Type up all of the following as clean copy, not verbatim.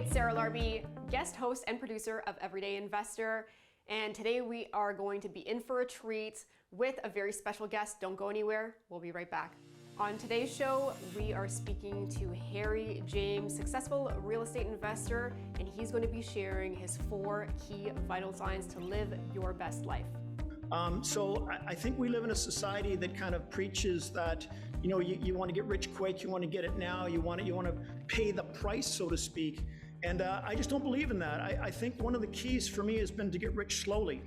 it's Sarah Larby, guest host and producer of Everyday Investor. And today we are going to be in for a treat with a very special guest. Don't go anywhere. We'll be right back. On today's show, we are speaking to Harry James, successful real estate investor, and he's going to be sharing his 4 key vital signs to live your best life. So I think we live in a society that kind of preaches that, you want to get rich quick, you want to get it now, you want to pay the price, so to speak. And I just don't believe in that. I think one of the keys for me has been to get rich slowly.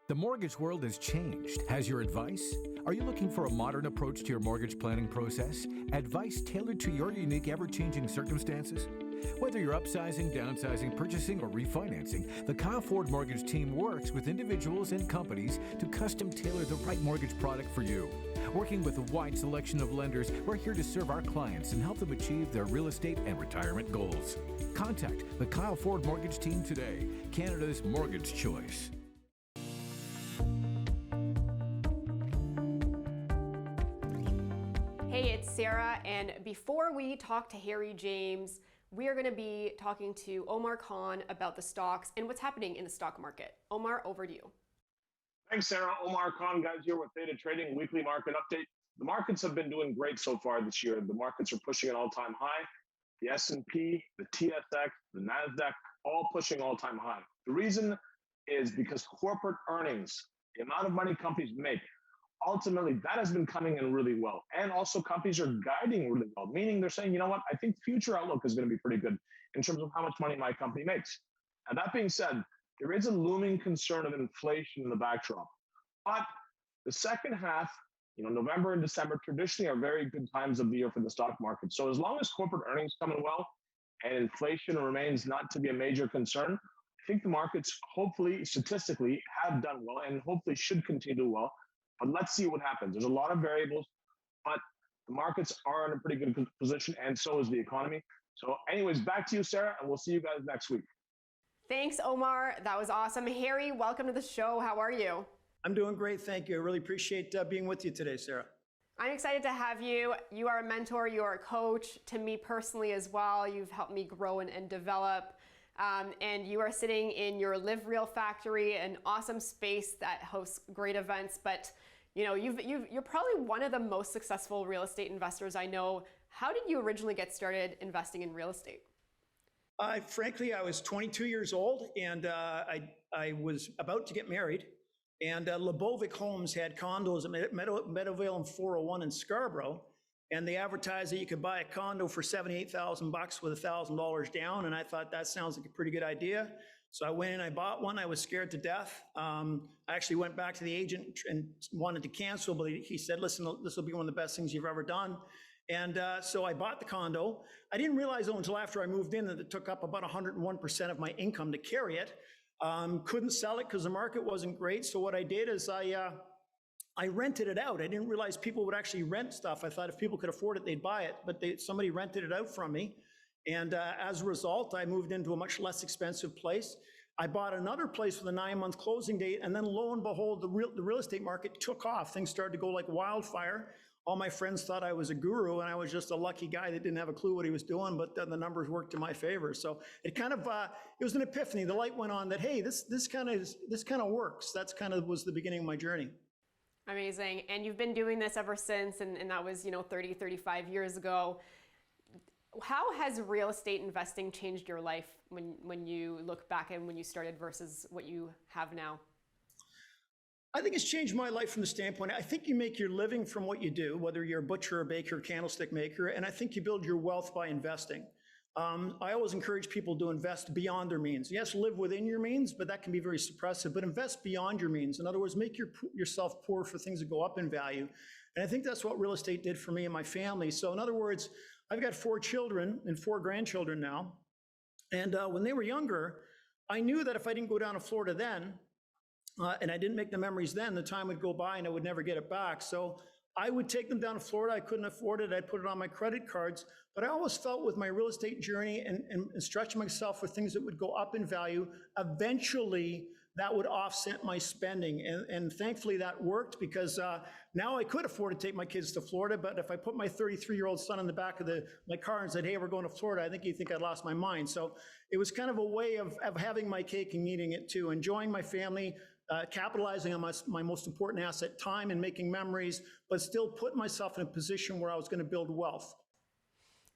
The mortgage world has changed. Has your advice? Are you looking for a modern approach to your mortgage planning process? Advice tailored to your unique, ever-changing circumstances? Whether you're upsizing, downsizing, purchasing, or refinancing, the Kyle Ford Mortgage team works with individuals and companies to custom tailor the right mortgage product for you. Working with a wide selection of lenders, we're here to serve our clients and help them achieve their real estate and retirement goals. Contact the Kyle Ford Mortgage team today, Canada's mortgage choice. Hey, it's Sarah, and before we talk to Harry James, we are going to be talking to Omar Khan about the stocks and what's happening in the stock market. Omar, over to you. Thanks, Sarah. Omar Khan, guys, here with Theta Trading Weekly Market Update. The markets have been doing great so far this year. The markets are pushing an all-time high. The S&P, the TSX, the NASDAQ, all pushing all-time high. The reason is because corporate earnings, the amount of money companies make, ultimately, that has been coming in really well. And also companies are guiding really well, meaning they're saying, you know what, I think future outlook is going to be pretty good in terms of how much money my company makes. And that being said, there is a looming concern of inflation in the backdrop. But the second half, November and December traditionally are very good times of the year for the stock market. So as long as corporate earnings come in well and inflation remains not to be a major concern, I think the markets hopefully statistically have done well and hopefully should continue to do well. But let's see what happens. There's a lot of variables, but the markets are in a pretty good position, and so is the economy. So anyways, back to you, Sarah, and we'll see you guys next week. Thanks, Omar. That was awesome. Harry, welcome to the show. How are you? I'm doing great, thank you. I really appreciate being with you today, Sarah. I'm excited to have you. You are a mentor, you are a coach to me personally as well. You've helped me grow and develop. And you are sitting in your Live Real factory, an awesome space that hosts great events. But you're probably one of the most successful real estate investors I know. How did you originally get started investing in real estate? Frankly, I was 22 years old, and I was about to get married. And Lebovic Homes had condos at Meadowvale and 401 in Scarborough. And they advertised that you could buy a condo for $78,000 with $1,000 down. And I thought that sounds like a pretty good idea. So I went in, I bought one. I was scared to death. I actually went back to the agent and wanted to cancel, but he said, listen, this will be one of the best things you've ever done. And so I bought the condo. I didn't realize though until after I moved in that it took up about 101% of my income to carry it. Couldn't sell it because the market wasn't great. So what I did is I rented it out. I didn't realize people would actually rent stuff. I thought if people could afford it, they'd buy it, but somebody rented it out from me. And as a result, I moved into a much less expensive place. I bought another place with a 9-month closing date, and then lo and behold, the real estate market took off. Things started to go like wildfire. All my friends thought I was a guru, and I was just a lucky guy that didn't have a clue what he was doing, but then the numbers worked in my favor. So it kind of, it was an epiphany. The light went on that, hey, this kind of works. That's kind of was the beginning of my journey. Amazing. And you've been doing this ever since, and that was, 30, 35 years ago. How has real estate investing changed your life when you look back and when you started versus what you have now? I think it's changed my life from the standpoint, I think you make your living from what you do, whether you're a butcher, a baker, candlestick maker, and I think you build your wealth by investing. I always encourage people to invest beyond their means. Yes, live within your means, but that can be very suppressive, but invest beyond your means. In other words, make yourself poor for things that go up in value. And I think that's what real estate did for me and my family. So in other words, I've got 4 children and 4 grandchildren now. And when they were younger, I knew that if I didn't go down to Florida then, and I didn't make the memories then, the time would go by and I would never get it back. So I would take them down to Florida. I couldn't afford it. I'd put it on my credit cards. But I always felt with my real estate journey and stretching myself for things that would go up in value, eventually that would offset my spending. And thankfully that worked, because now I could afford to take my kids to Florida, but if I put my 33-year-old son in the back of my car and said, hey, we're going to Florida, I think he'd think I'd lost my mind. So it was kind of a way of having my cake and eating it too, enjoying my family, capitalizing on my most important asset, time, and making memories, but still put myself in a position where I was going to build wealth.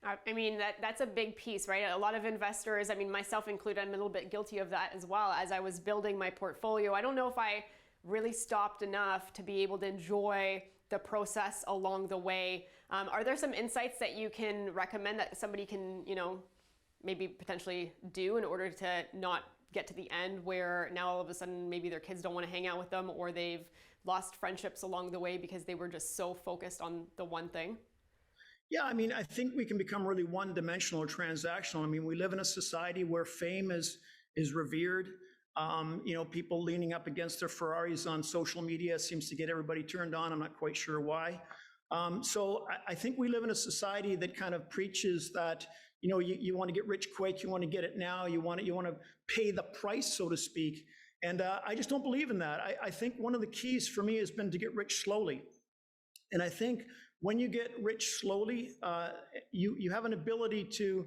I mean, that's a big piece, right? A lot of investors, I mean, myself included, I'm a little bit guilty of that as well. As I was building my portfolio, I don't know if I really stopped enough to be able to enjoy the process along the way. Are there some insights that you can recommend that somebody can, maybe potentially do in order to not get to the end where now all of a sudden maybe their kids don't want to hang out with them, or they've lost friendships along the way because they were just so focused on the one thing? Yeah, I mean, I think we can become really one-dimensional or transactional. I mean, we live in a society where fame is revered. People leaning up against their Ferraris on social media seems to get everybody turned on. I'm not quite sure why. So I think we live in a society that kind of preaches that, you want to get rich quick, you want to get it now, you want to pay the price, so to speak. And I just don't believe in that. I think one of the keys for me has been to get rich slowly. And I think when you get rich slowly, you have an ability to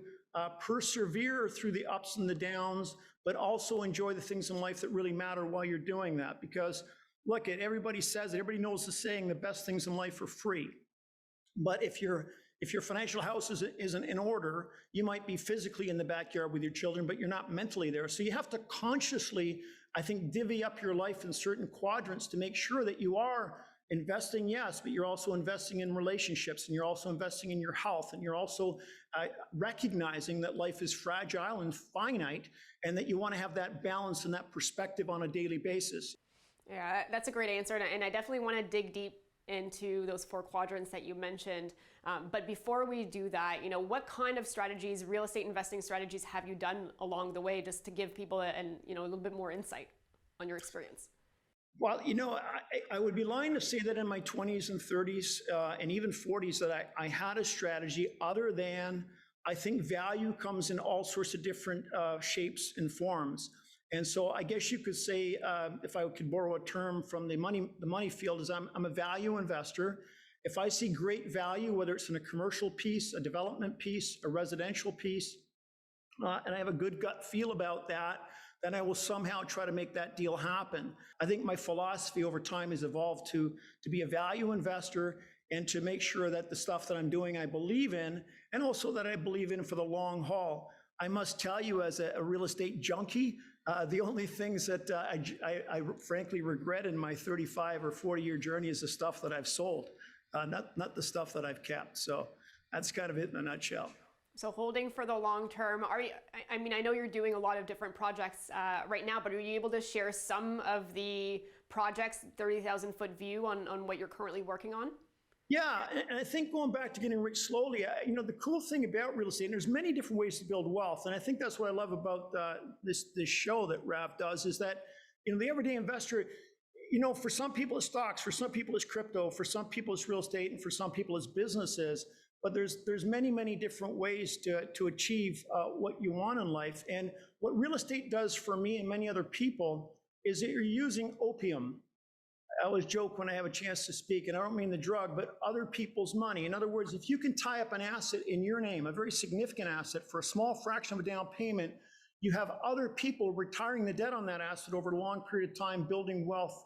persevere through the ups and the downs, but also enjoy the things in life that really matter while you're doing that. Because look, everybody says it, everybody knows the saying, the best things in life are free. But if your financial house isn't in order, you might be physically in the backyard with your children, but you're not mentally there. So you have to consciously, I think, divvy up your life in certain quadrants to make sure that you are investing, yes, but you're also investing in relationships, and you're also investing in your health, and you're also recognizing that life is fragile and finite, and that you want to have that balance and that perspective on a daily basis. Yeah, that's a great answer, and I definitely want to dig deep into those 4 quadrants that you mentioned. But before we do that, what kind of strategies, real estate investing strategies, have you done along the way, just to give people a little bit more insight on your experience? Well, I would be lying to say that in my 20s and 30s and even 40s that I had a strategy, other than I think value comes in all sorts of different shapes and forms. And so I guess you could say, if I could borrow a term from the money field, is I'm a value investor. If I see great value, whether it's in a commercial piece, a development piece, a residential piece, and I have a good gut feel about that, then I will somehow try to make that deal happen. I think my philosophy over time has evolved to be a value investor, and to make sure that the stuff that I'm doing I believe in, and also that I believe in for the long haul. I must tell you, as a real estate junkie, the only things that I frankly regret in my 35 or 40-year journey is the stuff that I've sold, not the stuff that I've kept. So that's kind of it in a nutshell. So holding for the long term, I know you're doing a lot of different projects right now, but are you able to share some of the projects, 30,000-foot view on what you're currently working on? Yeah, and I think going back to getting rich slowly, the cool thing about real estate, and there's many different ways to build wealth, and I think that's what I love about this show that Rav does, is that, the everyday investor, for some people it's stocks, for some people it's crypto, for some people it's real estate, and for some people it's businesses. But there's many, many different ways to achieve what you want in life. And what real estate does for me and many other people is that you're using opium. I always joke when I have a chance to speak, and I don't mean the drug, but other people's money. In other words, if you can tie up an asset in your name, a very significant asset, for a small fraction of a down payment, you have other people retiring the debt on that asset over a long period of time, building wealth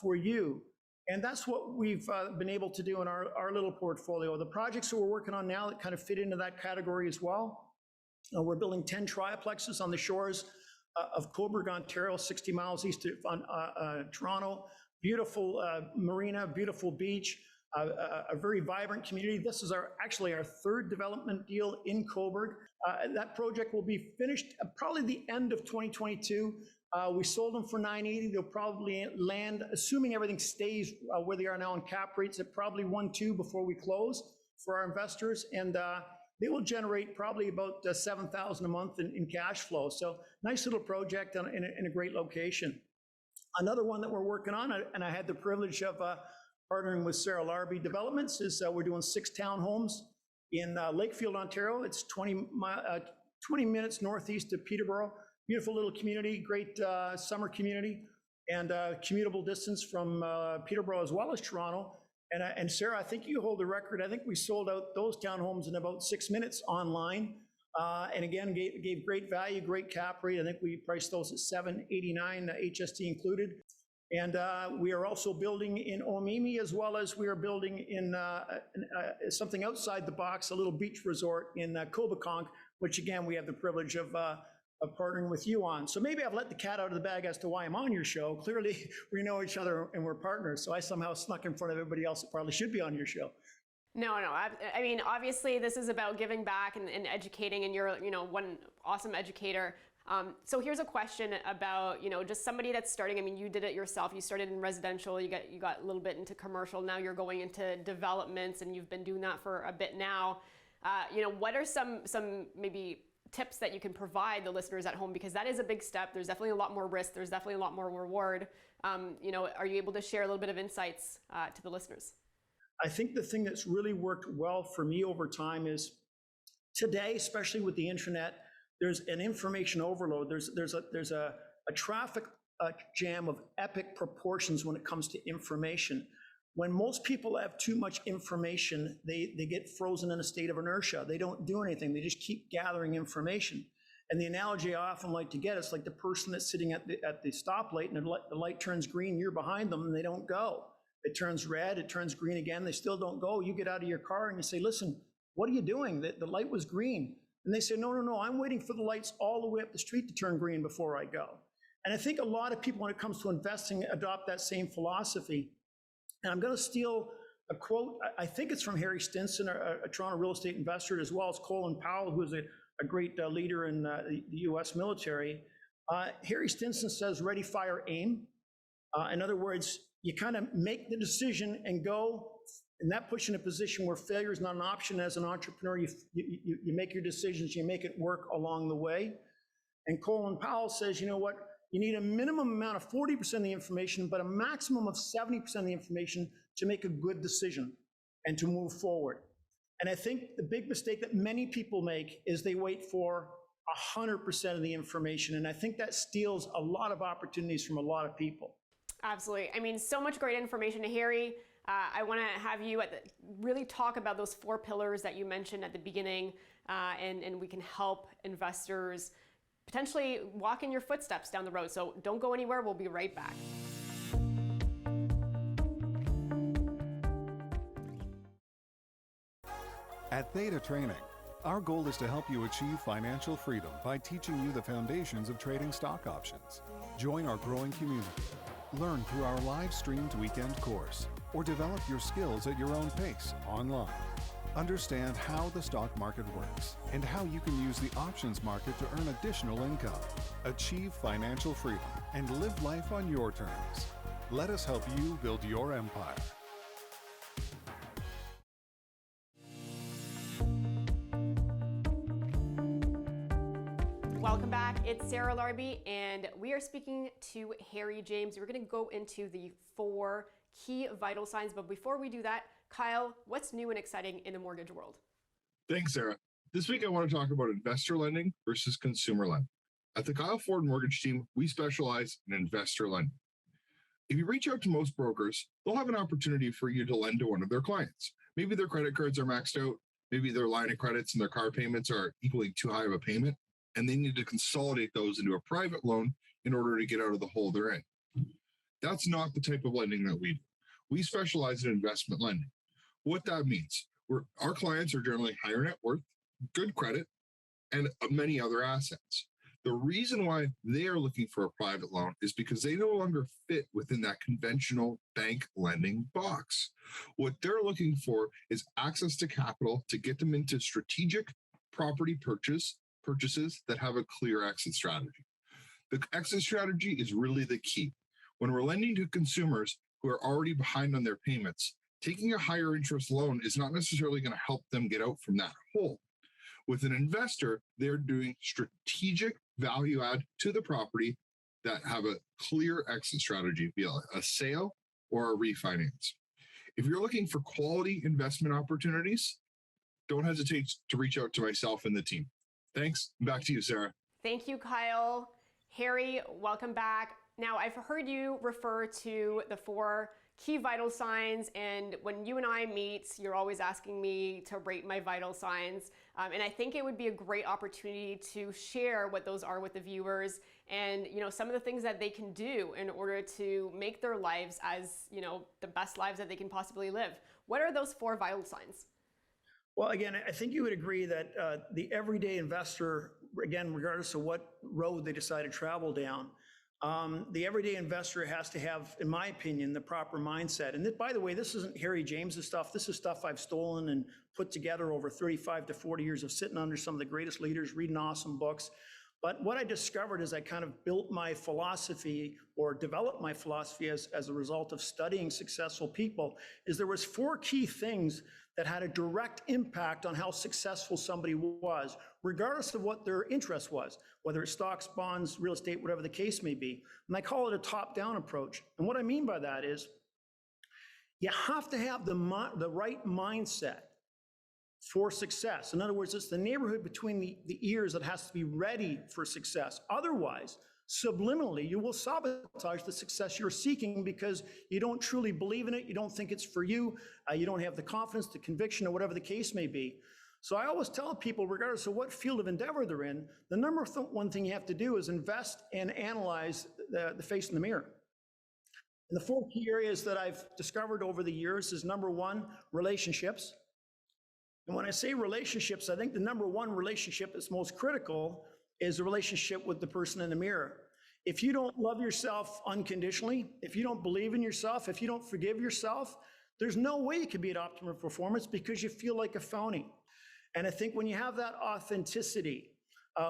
for you. And that's what we've been able to do in our little portfolio. The projects that we're working on now that kind of fit into that category as well. We're building 10 triplexes on the shores of Cobourg, Ontario, 60 miles east of Toronto. Beautiful marina, beautiful beach, a very vibrant community. This is actually our 3rd development deal in Cobourg. That project will be finished probably the end of 2022. We sold them for $980. They'll probably land, assuming everything stays where they are now in cap rates, at probably 1.2 before we close for our investors. And they will generate probably about $7,000 a month in cash flow. So nice little project in a great location. Another one that we're working on, and I had the privilege of partnering with Sarah Larby Developments, is we're doing 6 townhomes in Lakefield, Ontario. It's 20 minutes northeast of Peterborough. beautiful little community, great summer community, and commutable distance from Peterborough as well as Toronto. And Sarah, I think you hold the record. I think we sold out those townhomes in about 6 minutes online. And again, gave great value, great cap rate. I think we priced those at $789, HST included. And we are also building in Omimi, as well as we are building in something outside the box, a little beach resort in Cobeconk, which again, we have the privilege of partnering with you on. So maybe I've let the cat out of the bag as to why I'm on your show. Clearly, we know each other and we're partners. So I somehow snuck in front of everybody else that probably should be on your show. No. I mean, obviously, this is about giving back and educating, and you're, one awesome educator. So here's a question about, just somebody that's starting. I mean, you did it yourself. You started in residential. You got a little bit into commercial. Now you're going into developments, and you've been doing that for a bit now. What are some maybe tips that you can provide the listeners at home, because that is a big step. There's definitely a lot more risk. There's definitely a lot more reward. Are you able to share a little bit of insights to the listeners? I think the thing that's really worked well for me over time is today, especially with the internet, there's an information overload. There's a traffic jam of epic proportions when it comes to information. When most people have too much information, they get frozen in a state of inertia. They don't do anything. They just keep gathering information. And the analogy I often like to get is like the person that's sitting at the stoplight, and the light turns green, you're behind them, and they don't go. It turns red, it turns green again, they still don't go. You get out of your car and you say, listen, what are you doing? The light was green. And they say, no, I'm waiting for the lights all the way up the street to turn green before I go. And I think a lot of people, when it comes to investing, adopt that same philosophy. And I'm going to steal a quote. I think it's from Harry Stinson, a Toronto real estate investor, as well as Colin Powell, who is a great leader in the US military. Harry Stinson says, ready, fire, aim. In other words, you kind of make the decision and go, and that puts you in a position where failure is not an option. As an entrepreneur, you make your decisions, you make it work along the way. And Colin Powell says, you know what? You need a minimum amount of 40% of the information, but a maximum of 70% of the information to make a good decision and to move forward. And I think the big mistake that many people make is they wait for 100% of the information. And I think that steals a lot of opportunities from a lot of people. Absolutely. I mean, so much great information. Harry, I want to have you really talk about those 4 pillars that you mentioned at the beginning, and we can help investors potentially walk in your footsteps down the road. So don't go anywhere. We'll be right back. At Theta Training, our goal is to help you achieve financial freedom by teaching you the foundations of trading stock options. Join our growing community. Learn through our live-streamed weekend course, or develop your skills at your own pace online. Understand how the stock market works and how you can use the options market to earn additional income. Achieve financial freedom and live life on your terms. Let us help you build your empire. Welcome back. It's Sarah Larby, and we are speaking to Harry James. We're going to go into the 4 key vital signs. But before we do that, Kyle, what's new and exciting in the mortgage world? Thanks, Sarah. This week, I want to talk about investor lending versus consumer lending. At the Kyle Ford Mortgage Team, we specialize in investor lending. If you reach out to most brokers, they'll have an opportunity for you to lend to one of their clients. Maybe their credit cards are maxed out. Maybe their line of credits and their car payments are equaling too high of a payment, and they need to consolidate those into a private loan in order to get out of the hole they're in. That's not the type of lending that we do. We specialize in investment lending. What that means, our clients are generally higher net worth, good credit, and many other assets. The reason why they are looking for a private loan is because they no longer fit within that conventional bank lending box. What they're looking for is access to capital to get them into strategic property purchases that have a clear exit strategy. The exit strategy is really the key. When we're lending to consumers who are already behind on their payments, taking a higher interest loan is not necessarily going to help them get out from that hole. With an investor, they're doing strategic value add to the property that have a clear exit strategy via a sale or a refinance. If you're looking for quality investment opportunities, don't hesitate to reach out to myself and the team. Thanks. Back to you, Sarah. Thank you, Kyle. Harry, welcome back. Now, I've heard you refer to the 4 key vital signs, and when you and I meet, you're always asking me to rate my vital signs. And I think it would be a great opportunity to share what those are with the viewers and, some of the things that they can do in order to make their lives as, the best lives that they can possibly live. What are those 4 vital signs? Well, again, I think you would agree that the everyday investor, again, regardless of what road they decide to travel down, the everyday investor has to have, in my opinion, the proper mindset. And by the way, this isn't Harry James's stuff. This is stuff I've stolen and put together over 35 to 40 years of sitting under some of the greatest leaders, reading awesome books. But what I discovered as I kind of built my philosophy or developed my philosophy as a result of studying successful people is there was 4 key things that had a direct impact on how successful somebody was, regardless of what their interest was, whether it's stocks, bonds, real estate, whatever the case may be. And I call it a top-down approach. And what I mean by that is you have to have the right mindset for success. In other words, it's the neighborhood between the ears that has to be ready for success. Otherwise, subliminally, you will sabotage the success you're seeking because you don't truly believe in it, you don't think it's for you, you don't have the confidence, the conviction, or whatever the case may be. So I always tell people, regardless of what field of endeavor they're in, the number one thing you have to do is invest and analyze the face in the mirror. And the 4 key areas that I've discovered over the years is number 1, relationships. And when I say relationships, I think the number 1 relationship that's most critical is the relationship with the person in the mirror. If you don't love yourself unconditionally, if you don't believe in yourself, if you don't forgive yourself, there's no way you can be at optimum performance because you feel like a phony. And I think when you have that authenticity,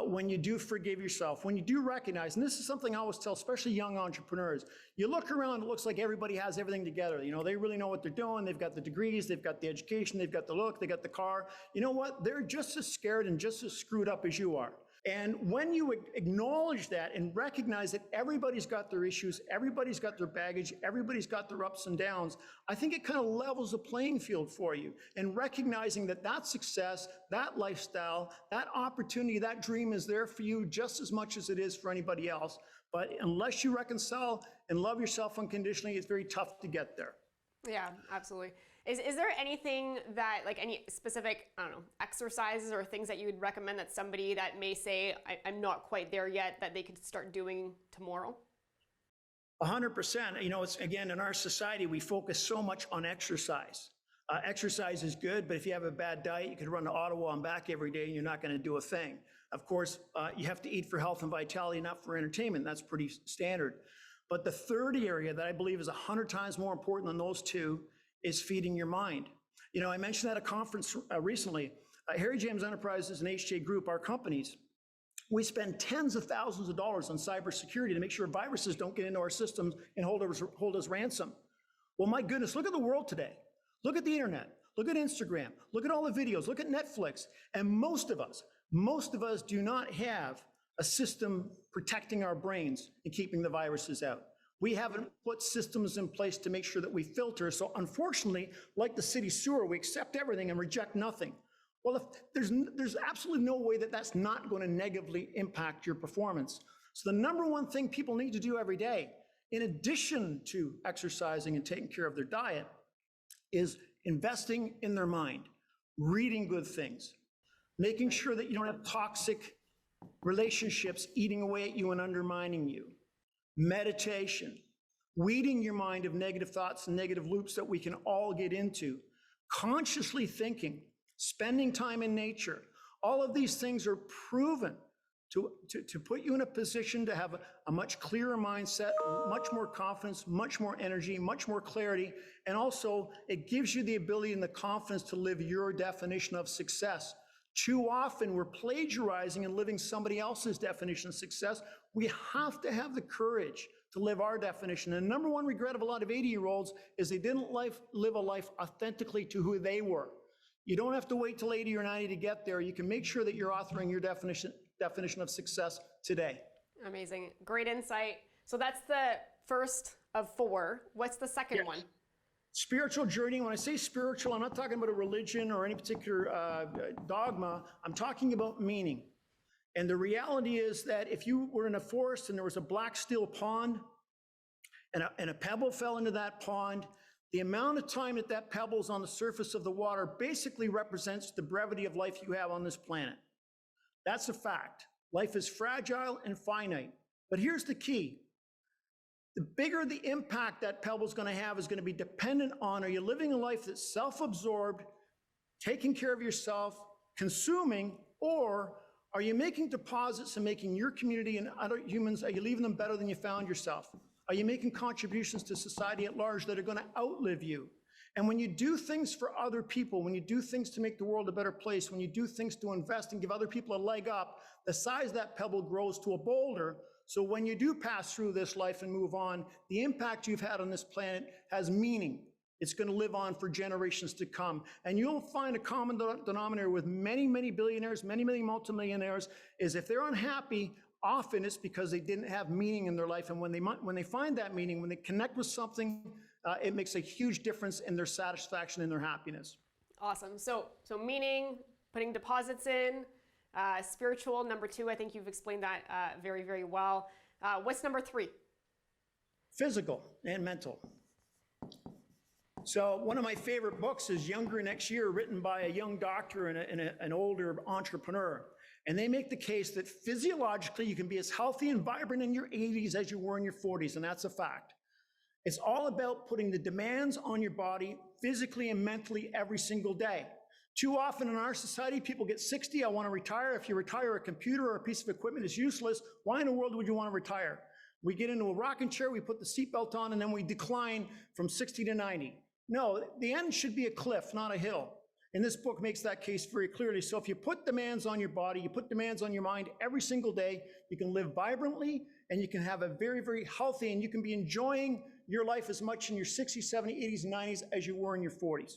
when you do forgive yourself, when you do recognize, and this is something I always tell, especially young entrepreneurs, you look around, it looks like everybody has everything together. They really know what they're doing. They've got the degrees, they've got the education, they've got the look, they got the car. You know what? They're just as scared and just as screwed up as you are. And when you acknowledge that and recognize that everybody's got their issues, everybody's got their baggage, everybody's got their ups and downs, I think it kind of levels the playing field for you. And recognizing that success, that lifestyle, that opportunity, that dream is there for you just as much as it is for anybody else. But unless you reconcile and love yourself unconditionally, it's very tough to get there. Yeah, absolutely. Is there anything that, like any specific, exercises or things that you would recommend that somebody that may say, I'm not quite there yet, that they could start doing tomorrow? 100%. It's, again, in our society, we focus so much on exercise. Exercise is good, but if you have a bad diet, you could run to Ottawa and back every day and you're not going to do a thing. Of course, you have to eat for health and vitality, not for entertainment. That's pretty standard. But the third area that I believe is 100 times more important than those 2 is feeding your mind. I mentioned at a conference recently, Harry James Enterprises and HJ Group, our companies, we spend tens of thousands of dollars on cybersecurity to make sure viruses don't get into our systems and hold us ransom. Well, my goodness, look at the world today. Look at the internet. Look at Instagram. Look at all the videos. Look at Netflix. And most of us do not have a system protecting our brains and keeping the viruses out. We haven't put systems in place to make sure that we filter. So unfortunately, like the city sewer, we accept everything and reject nothing. Well, if there's absolutely no way that that's not going to negatively impact your performance. So the number 1 thing people need to do every day, in addition to exercising and taking care of their diet, is investing in their mind, reading good things, making sure that you don't have toxic relationships eating away at you and undermining you. Meditation, weeding your mind of negative thoughts and negative loops that we can all get into, consciously thinking, spending time in nature. All of these things are proven to put you in a position to have a much clearer mindset, much more confidence, much more energy, much more clarity, and also it gives you the ability and the confidence to live your definition of success. Too often we're plagiarizing and living somebody else's definition of success. We have to have the courage to live our definition. And the number 1 regret of a lot of 80-year-olds is they didn't live a life authentically to who they were. You don't have to wait till 80 or 90 to get there. You can make sure that you're authoring your definition of success today. Amazing. Great insight. So that's the first of 4. What's the second one? Spiritual journey. When I say spiritual, I'm not talking about a religion or any particular dogma. I'm talking about meaning. And the reality is that if you were in a forest and there was a black steel pond and a pebble fell into that pond, the amount of time that that pebble is on the surface of the water basically represents the brevity of life you have on this planet. That's a fact. Life is fragile and finite. But here's the key. The bigger the impact that pebble is going to have is going to be dependent on, are you living a life that's self-absorbed, taking care of yourself, consuming, or are you making deposits and making your community and other humans, are you leaving them better than you found yourself? Are you making contributions to society at large that are going to outlive you? And when you do things for other people, when you do things to make the world a better place, when you do things to invest and give other people a leg up, the size of that pebble grows to a boulder. So when you do pass through this life and move on, the impact you've had on this planet has meaning. It's going to live on for generations to come. And you'll find a common denominator with many, many billionaires, many, many multimillionaires, is if they're unhappy, often it's because they didn't have meaning in their life. And when they find that meaning, when they connect with something, it makes a huge difference in their satisfaction and their happiness. Awesome. So meaning, putting deposits in, spiritual, number 2, I think you've explained that very, very well. What's number 3? Physical and mental. So one of my favorite books is Younger Next Year, written by a young doctor and an older entrepreneur. And they make the case that physiologically you can be as healthy and vibrant in your 80s as you were in your 40s, and that's a fact. It's all about putting the demands on your body physically and mentally every single day. Too often in our society, people get 60, I want to retire. If you retire, a computer or a piece of equipment is useless. Why in the world would you want to retire? We get into a rocking chair, we put the seatbelt on, and then we decline from 60 to 90. No, the end should be a cliff, not a hill. And this book makes that case very clearly. So if you put demands on your body, you put demands on your mind every single day, you can live vibrantly and you can have a very, very healthy, and you can be enjoying your life as much in your 60s, 70s, 80s, and 90s as you were in your 40s.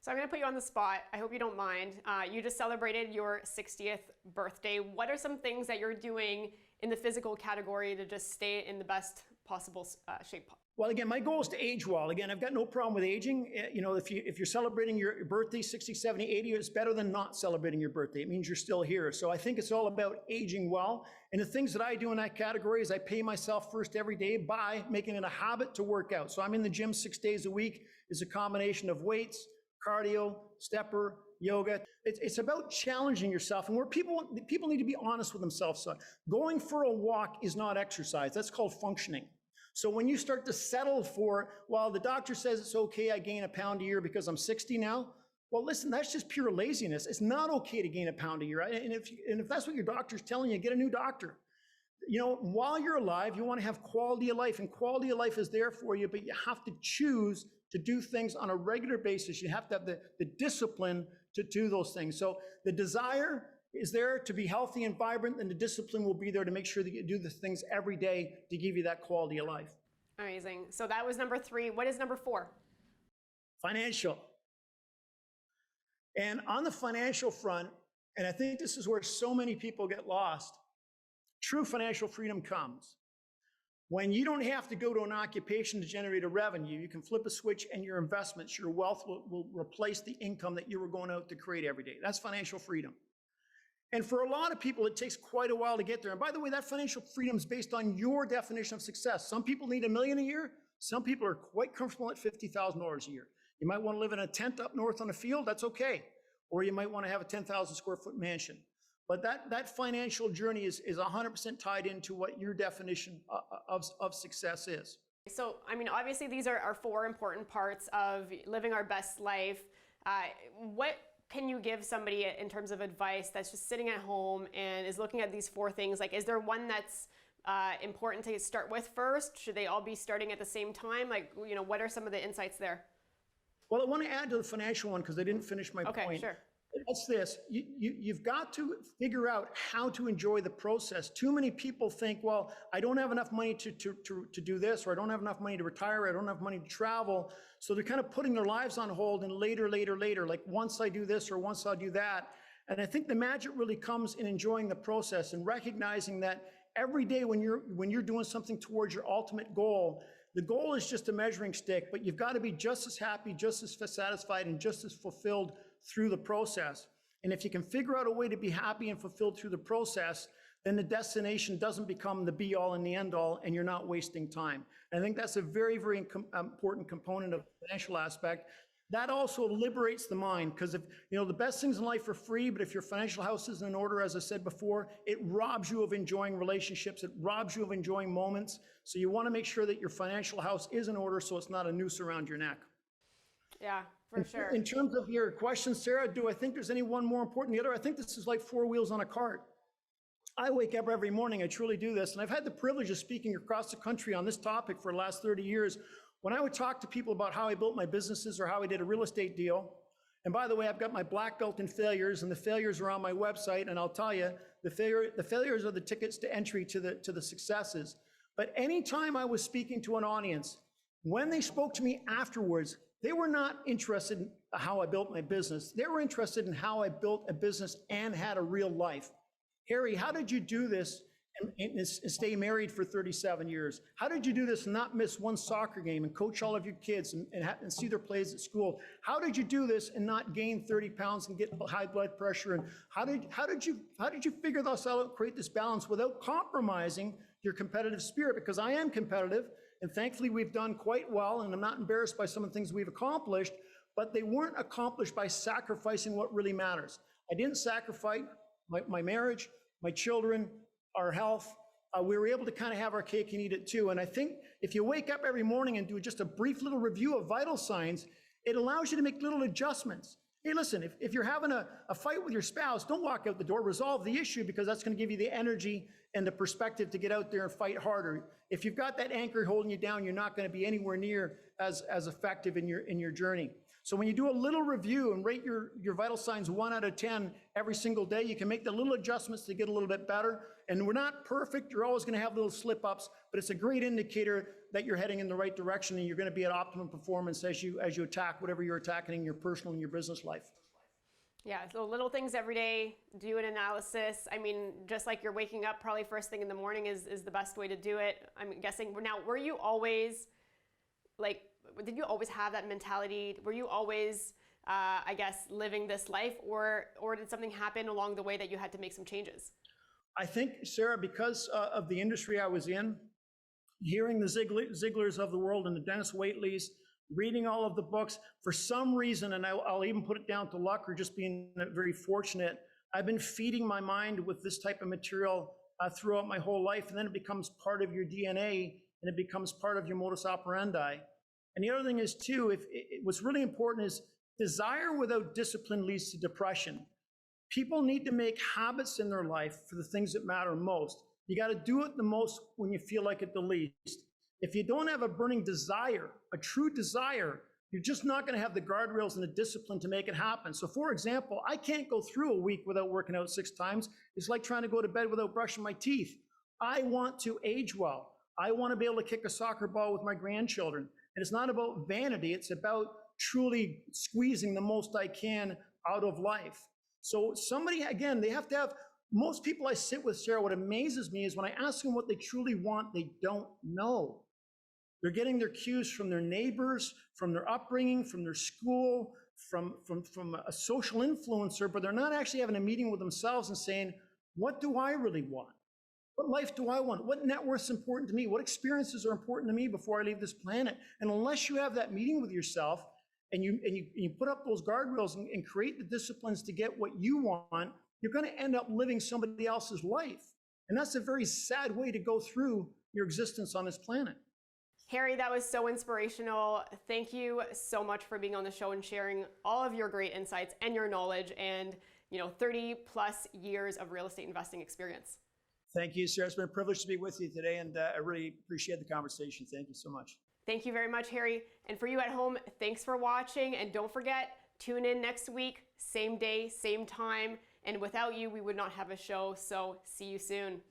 So I'm going to put you on the spot. I hope you don't mind. You just celebrated your 60th birthday. What are some things that you're doing in the physical category to just stay in the best possible shape? Well, again, my goal is to age well. Again, I've got no problem with aging. You know, if you're celebrating your birthday, 60, 70, 80, it's better than not celebrating your birthday. It means you're still here. So I think it's all about aging well. And the things that I do in that category is I pay myself first every day by making it a habit to work out. So I'm in the gym 6 days a week. It's a combination of weights, cardio, stepper, yoga. It's about challenging yourself, and where people need to be honest with themselves. So going for a walk is not exercise. That's called functioning. So when you start to settle for, well, the doctor says it's okay, I gain a pound a year because I'm 60 now. Well, listen, that's just pure laziness. It's not okay to gain a pound a year. And if that's what your doctor's telling you, get a new doctor. You know, while you're alive, you want to have quality of life, and quality of life is there for you, but you have to choose to do things on a regular basis. You have to have the discipline to do those things. So the desire is there to be healthy and vibrant, and the discipline will be there to make sure that you do the things every day to give you that quality of life. Amazing. So that was number 3. What is number 4? Financial. And on the financial front, and I think this is where so many people get lost, true financial freedom comes when you don't have to go to an occupation to generate a revenue. You can flip a switch and your investments, your wealth will replace the income that you were going out to create every day. That's financial freedom. And for a lot of people, it takes quite a while to get there. And by the way, that financial freedom is based on your definition of success. Some people need $1 million a year. Some people are quite comfortable at $50,000 a year. You might want to live in a tent up north on a field. That's okay. Or you might want to have a 10,000 square foot mansion. But that financial journey is 100% tied into what your definition of success is. So, I mean, obviously these are 4 important parts of living our best life. What can you give somebody in terms of advice that's just sitting at home and is looking at these 4 things? Like, is there one that's important to start with first? Should they all be starting at the same time? Like, you know, what are some of the insights there? Well, I want to add to the financial one because I didn't finish my point. Okay, sure. That's this. You've got to figure out how to enjoy the process. Too many people think, well, I don't have enough money to do this, or I don't have enough money to retire, or I don't have money to travel. So they're kind of putting their lives on hold and later, like once I do this or once I do that. And I think the magic really comes in enjoying the process and recognizing that every day when you're doing something towards your ultimate goal, the goal is just a measuring stick, but you've got to be just as happy, just as satisfied, and just as fulfilled through the process. And if you can figure out a way to be happy and fulfilled through the process, then the destination doesn't become the be all and the end all, and you're not wasting time. And I think that's a very, very important component of the financial aspect. That also liberates the mind, because if, you know, the best things in life are free, but if your financial house isn't in order, as I said before, it robs you of enjoying relationships. It robs you of enjoying moments. So you want to make sure that your financial house is in order so it's not a noose around your neck. Yeah, for sure. In terms of your question, Sarah, do I think there's any one more important than the other? I think this is like four wheels on a cart. I wake up every morning, I truly do this, and I've had the privilege of speaking across the country on this topic for the last 30 years. When I would talk to people about how I built my businesses or how I did a real estate deal, and by the way, I've got my black belt in failures, and the failures are on my website, and I'll tell you, the failures are the tickets to entry to the successes. But anytime I was speaking to an audience, when they spoke to me afterwards, they were not interested in how I built my business. They were interested in how I built a business and had a real life. Harry, how did you do this and stay married for 37 years? How did you do this and not miss one soccer game and coach all of your kids and see their plays at school? How did you do this and not gain 30 pounds and get high blood pressure? And how did you figure this out and create this balance without compromising your competitive spirit? Because I am competitive, and thankfully we've done quite well, and I'm not embarrassed by some of the things we've accomplished, but they weren't accomplished by sacrificing what really matters. I didn't sacrifice my marriage, my children, our health. We were able to kind of have our cake and eat it too. And I think if you wake up every morning and do just a brief little review of vital signs, it allows you to make little adjustments. Hey, listen, if you're having a fight with your spouse, don't walk out the door, resolve the issue, because that's going to give you the energy and the perspective to get out there and fight harder. If you've got that anchor holding you down, you're not going to be anywhere near as effective in your journey. So when you do a little review and rate your vital signs 1 out of 10 every single day, you can make the little adjustments to get a little bit better. And we're not perfect. You're always going to have little slip-ups, but it's a great indicator that you're heading in the right direction, and you're going to be at optimum performance as you attack whatever you're attacking in your personal and your business life. Yeah, so little things every day, do an analysis. I mean, just like you're waking up probably first thing in the morning is the best way to do it. I'm guessing. Now, were you always, like, did you always have that mentality? Were you always, I guess, living this life, or did something happen along the way that you had to make some changes? I think, Sarah, because of the industry I was in, hearing the Ziglers of the world and the Dennis Waitleys, reading all of the books, for some reason, and I'll even put it down to luck or just being very fortunate, I've been feeding my mind with this type of material throughout my whole life, and then it becomes part of your DNA, and it becomes part of your modus operandi. And the other thing is, too, what's really important is desire without discipline leads to depression. People need to make habits in their life for the things that matter most. You got to do it the most when you feel like it the least. If you don't have a burning desire, a true desire, you're just not going to have the guardrails and the discipline to make it happen. So, for example, I can't go through a week without working out 6 times. It's like trying to go to bed without brushing my teeth. I want to age well. I want to be able to kick a soccer ball with my grandchildren. And it's not about vanity. It's about truly squeezing the most I can out of life. So somebody, again, they have to have, most people I sit with, Sarah, what amazes me is when I ask them what they truly want, they don't know. They're getting their cues from their neighbors, from their upbringing, from their school, from a social influencer, but they're not actually having a meeting with themselves and saying, what do I really want? What life do I want? What net worth is important to me? What experiences are important to me before I leave this planet? And unless you have that meeting with yourself and you put up those guardrails and create the disciplines to get what you want, you're going to end up living somebody else's life. And that's a very sad way to go through your existence on this planet. Harry, that was so inspirational. Thank you so much for being on the show and sharing all of your great insights and your knowledge and, 30 plus years of real estate investing experience. Thank you, Sarah. It's been a privilege to be with you today, and I really appreciate the conversation. Thank you so much. Thank you very much, Harry. And for you at home, thanks for watching. And don't forget, tune in next week, same day, same time. And without you, we would not have a show. So see you soon.